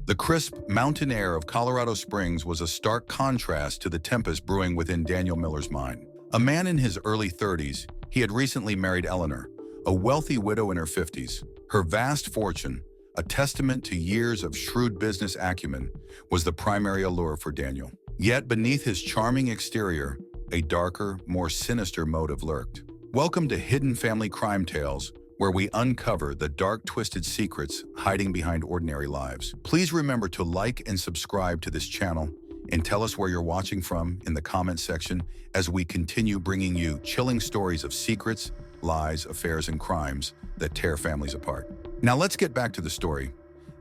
The crisp mountain air of Colorado Springs was a stark contrast to the tempest brewing within Daniel Miller's mind. A man in his early 30s, he had recently married Eleanor, a wealthy widow in her 50s. Her vast fortune, a testament to years of shrewd business acumen, was the primary allure for Daniel. Yet beneath his charming exterior, a darker, more sinister motive lurked. Welcome to Hidden Family Crime Tales, where we uncover the dark, twisted secrets hiding behind ordinary lives. Please remember to like and subscribe to this channel and tell us where you're watching from in the comment section as we continue bringing you chilling stories of secrets, lies, affairs, and crimes that tear families apart. Now let's get back to the story.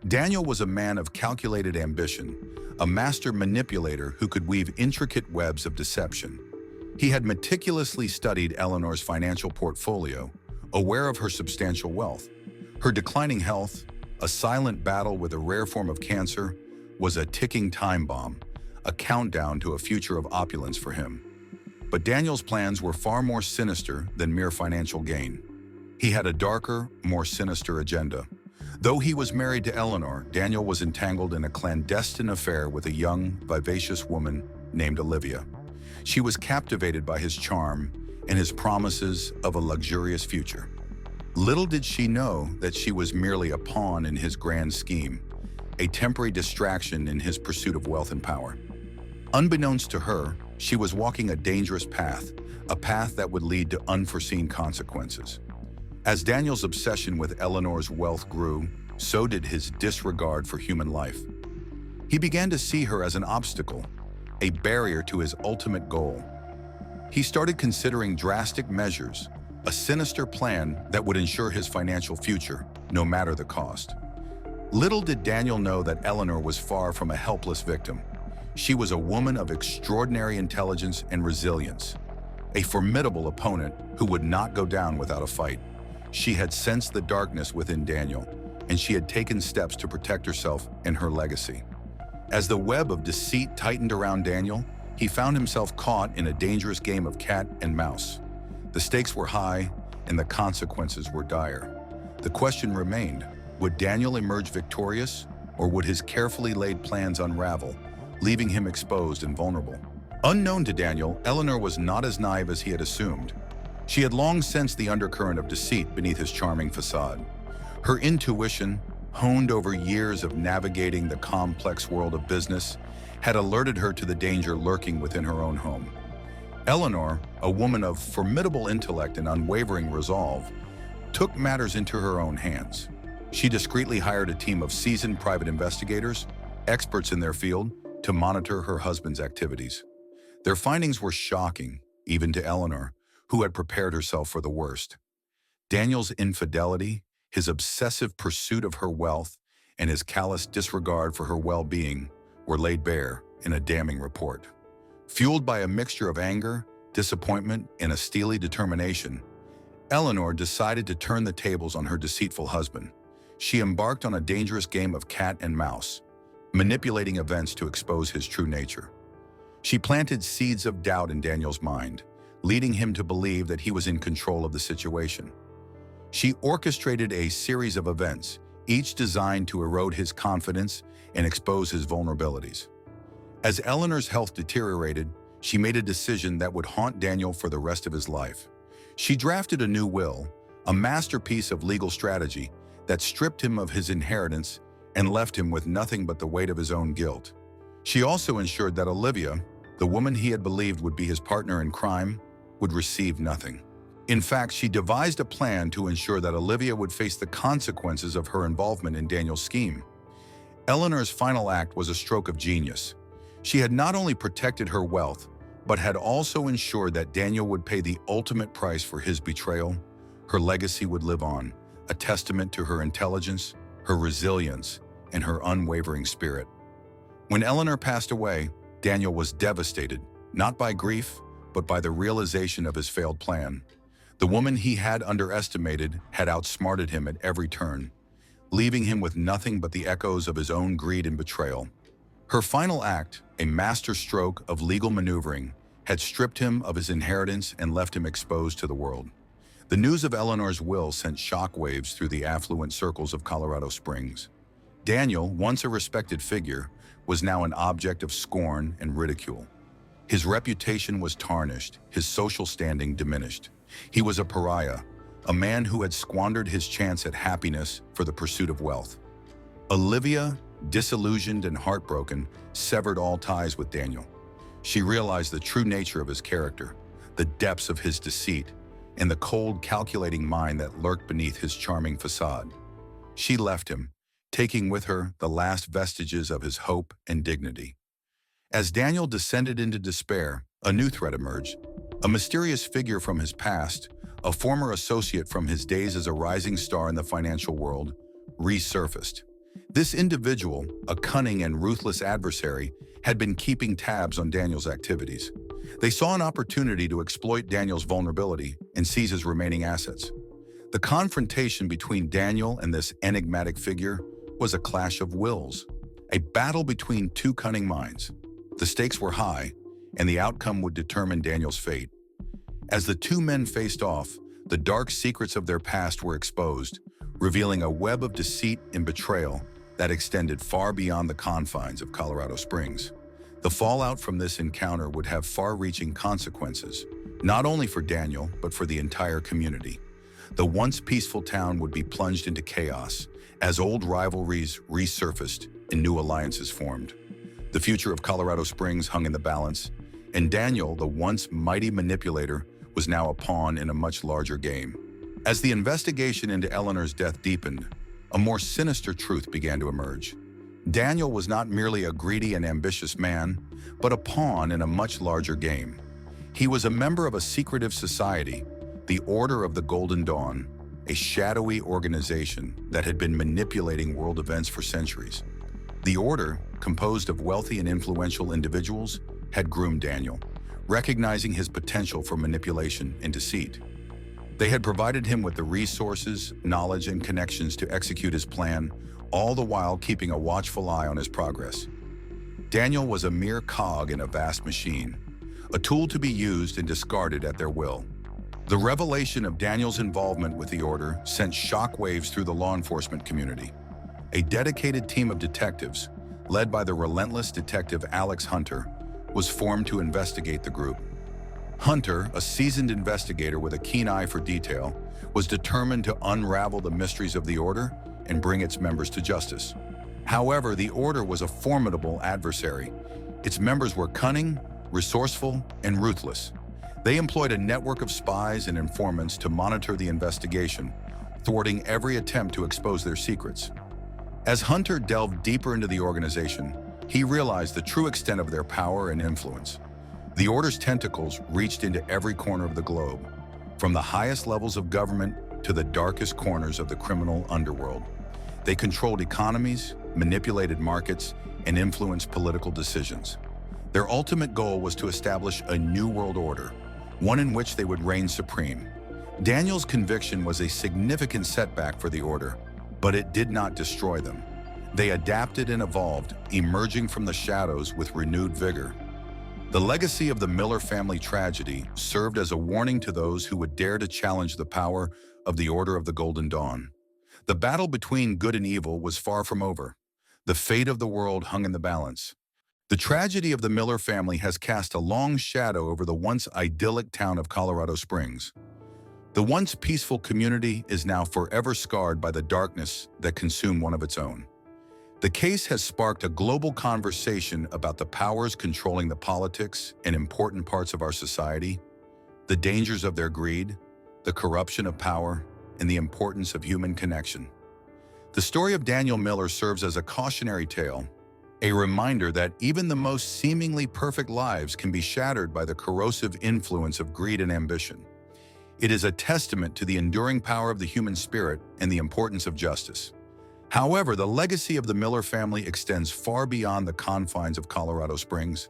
Daniel was a man of calculated ambition, a master manipulator who could weave intricate webs of deception. He had meticulously studied Eleanor's financial portfolio, aware of her substantial wealth. Her declining health, a silent battle with a rare form of cancer, was a ticking time bomb, a countdown to a future of opulence for him. But Daniel's plans were far more sinister than mere financial gain. He had a darker, more sinister agenda. Though he was married to Eleanor, Daniel was entangled in a clandestine affair with a young, vivacious woman named Olivia. She was captivated by his charm and his promises of a luxurious future. Little did she know that she was merely a pawn in his grand scheme, a temporary distraction in his pursuit of wealth and power. Unbeknownst to her, she was walking a dangerous path, a path that would lead to unforeseen consequences. As Daniel's obsession with Eleanor's wealth grew, so did his disregard for human life. He began to see her as an obstacle, a barrier to his ultimate goal. He started considering drastic measures, a sinister plan that would ensure his financial future, no matter the cost. Little did Daniel know that Eleanor was far from a helpless victim. She was a woman of extraordinary intelligence and resilience, a formidable opponent who would not go down without a fight. She had sensed the darkness within Daniel, and she had taken steps to protect herself and her legacy. As the web of deceit tightened around Daniel, he found himself caught in a dangerous game of cat and mouse. The stakes were high, and the consequences were dire. The question remained, would Daniel emerge victorious, or would his carefully laid plans unravel, leaving him exposed and vulnerable? Unknown to Daniel, Eleanor was not as naive as he had assumed. She had long sensed the undercurrent of deceit beneath his charming facade. Her intuition, honed over years of navigating the complex world of business, had alerted her to the danger lurking within her own home. Eleanor, a woman of formidable intellect and unwavering resolve, took matters into her own hands. She discreetly hired a team of seasoned private investigators, experts in their field, to monitor her husband's activities. Their findings were shocking, even to Eleanor, who had prepared herself for the worst. Daniel's infidelity, his obsessive pursuit of her wealth, and his callous disregard for her well-being were laid bare in a damning report. Fueled by a mixture of anger, disappointment, and a steely determination, Eleanor decided to turn the tables on her deceitful husband. She embarked on a dangerous game of cat and mouse, manipulating events to expose his true nature. She planted seeds of doubt in Daniel's mind, leading him to believe that he was in control of the situation. She orchestrated a series of events, each designed to erode his confidence and expose his vulnerabilities. As Eleanor's health deteriorated, she made a decision that would haunt Daniel for the rest of his life. She drafted a new will, a masterpiece of legal strategy that stripped him of his inheritance and left him with nothing but the weight of his own guilt. She also ensured that Olivia, the woman he had believed would be his partner in crime, would receive nothing. In fact, she devised a plan to ensure that Olivia would face the consequences of her involvement in Daniel's scheme. Eleanor's final act was a stroke of genius. She had not only protected her wealth, but had also ensured that Daniel would pay the ultimate price for his betrayal. Her legacy would live on, a testament to her intelligence, her resilience, and her unwavering spirit. When Eleanor passed away, Daniel was devastated, not by grief, but by the realization of his failed plan. The woman he had underestimated had outsmarted him at every turn, leaving him with nothing but the echoes of his own greed and betrayal. Her final act, a masterstroke of legal maneuvering, had stripped him of his inheritance and left him exposed to the world. The news of Eleanor's will sent shockwaves through the affluent circles of Colorado Springs. Daniel, once a respected figure, was now an object of scorn and ridicule. His reputation was tarnished, his social standing diminished. He was a pariah, a man who had squandered his chance at happiness for the pursuit of wealth. Olivia, disillusioned and heartbroken, severed all ties with Daniel. She realized the true nature of his character, the depths of his deceit, and the cold, calculating mind that lurked beneath his charming facade. She left him, taking with her the last vestiges of his hope and dignity. As Daniel descended into despair, a new threat emerged. A mysterious figure from his past, a former associate from his days as a rising star in the financial world, resurfaced. This individual, a cunning and ruthless adversary, had been keeping tabs on Daniel's activities. They saw an opportunity to exploit Daniel's vulnerability and seize his remaining assets. The confrontation between Daniel and this enigmatic figure was a clash of wills, a battle between two cunning minds. The stakes were high, and the outcome would determine Daniel's fate. As the two men faced off, the dark secrets of their past were exposed, revealing a web of deceit and betrayal that extended far beyond the confines of Colorado Springs. The fallout from this encounter would have far-reaching consequences, not only for Daniel, but for the entire community. The once peaceful town would be plunged into chaos as old rivalries resurfaced and new alliances formed. The future of Colorado Springs hung in the balance, and Daniel, the once mighty manipulator, was now a pawn in a much larger game. As the investigation into Eleanor's death deepened, a more sinister truth began to emerge. Daniel was not merely a greedy and ambitious man, but a pawn in a much larger game. He was a member of a secretive society, the Order of the Golden Dawn, a shadowy organization that had been manipulating world events for centuries. The Order, composed of wealthy and influential individuals, had groomed Daniel, recognizing his potential for manipulation and deceit. They had provided him with the resources, knowledge, and connections to execute his plan, all the while keeping a watchful eye on his progress. Daniel was a mere cog in a vast machine, a tool to be used and discarded at their will. The revelation of Daniel's involvement with the Order sent shockwaves through the law enforcement community. A dedicated team of detectives, led by the relentless detective Alex Hunter, was formed to investigate the group. Hunter, a seasoned investigator with a keen eye for detail, was determined to unravel the mysteries of the Order and bring its members to justice. However, the Order was a formidable adversary. Its members were cunning, resourceful, and ruthless. They employed a network of spies and informants to monitor the investigation, thwarting every attempt to expose their secrets. As Hunter delved deeper into the organization, he realized the true extent of their power and influence. The Order's tentacles reached into every corner of the globe, from the highest levels of government to the darkest corners of the criminal underworld. They controlled economies, manipulated markets, and influenced political decisions. Their ultimate goal was to establish a new world order, one in which they would reign supreme. Daniel's conviction was a significant setback for the Order, but it did not destroy them. They adapted and evolved, emerging from the shadows with renewed vigor. The legacy of the Miller family tragedy served as a warning to those who would dare to challenge the power of the Order of the Golden Dawn. The battle between good and evil was far from over. The fate of the world hung in the balance. The tragedy of the Miller family has cast a long shadow over the once idyllic town of Colorado Springs. The once peaceful community is now forever scarred by the darkness that consumed one of its own. The case has sparked a global conversation about the powers controlling the politics and important parts of our society, the dangers of their greed, the corruption of power, and the importance of human connection. The story of Daniel Miller serves as a cautionary tale, a reminder that even the most seemingly perfect lives can be shattered by the corrosive influence of greed and ambition. It is a testament to the enduring power of the human spirit and the importance of justice. However, the legacy of the Miller family extends far beyond the confines of Colorado Springs.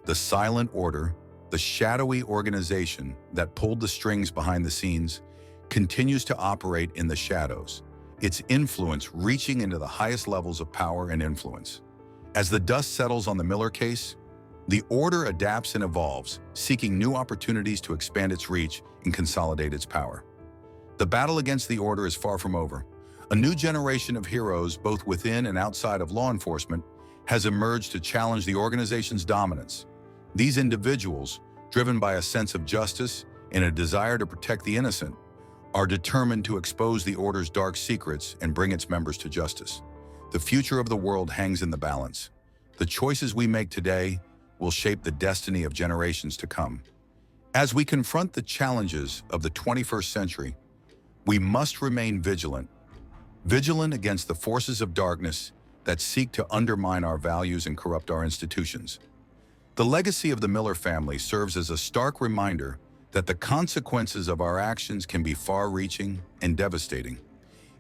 The silent order, the shadowy organization that pulled the strings behind the scenes, continues to operate in the shadows, its influence reaching into the highest levels of power and influence. As the dust settles on the Miller case, the Order adapts and evolves, seeking new opportunities to expand its reach and consolidate its power. The battle against the Order is far from over. A new generation of heroes, both within and outside of law enforcement, has emerged to challenge the organization's dominance. These individuals, driven by a sense of justice and a desire to protect the innocent, are determined to expose the order's dark secrets and bring its members to justice. The future of the world hangs in the balance. The choices we make today will shape the destiny of generations to come. As we confront the challenges of the 21st century, we must remain vigilant against the forces of darkness that seek to undermine our values and corrupt our institutions. The legacy of the Miller family serves as a stark reminder that the consequences of our actions can be far-reaching and devastating.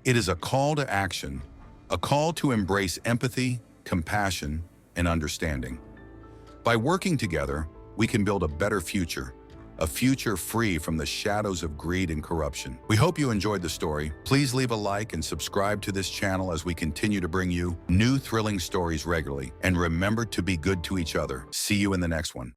It is a call to action, a call to embrace empathy, compassion, and understanding. By working together, we can build a better future, a future free from the shadows of greed and corruption. We hope you enjoyed the story. Please leave a like and subscribe to this channel as we continue to bring you new thrilling stories regularly. And remember to be good to each other. See you in the next one.